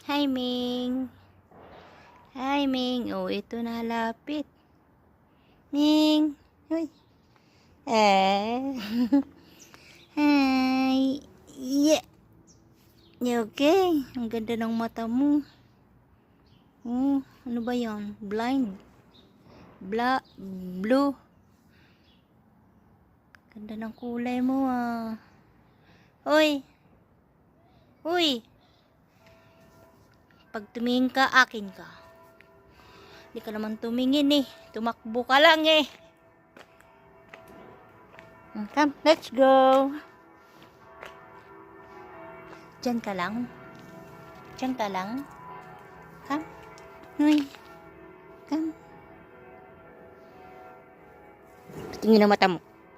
Hi, Ming. Hi, Ming. Oh, ito na lapit. Ming. Uy. Hi. Yeah. You okay? Ang ganda ng mata mo. Oh, ano ba yan? Blind. Blue. Ganda ng kulay mo ah. Uy. Uy. Pag tumingin ka, akin ka. Hindi ka naman tumingin eh. Tumakbo ka lang eh. Come, let's go. Diyan ka lang. Diyan ka lang. Come. Uy. Come. Tingin ang mata mo.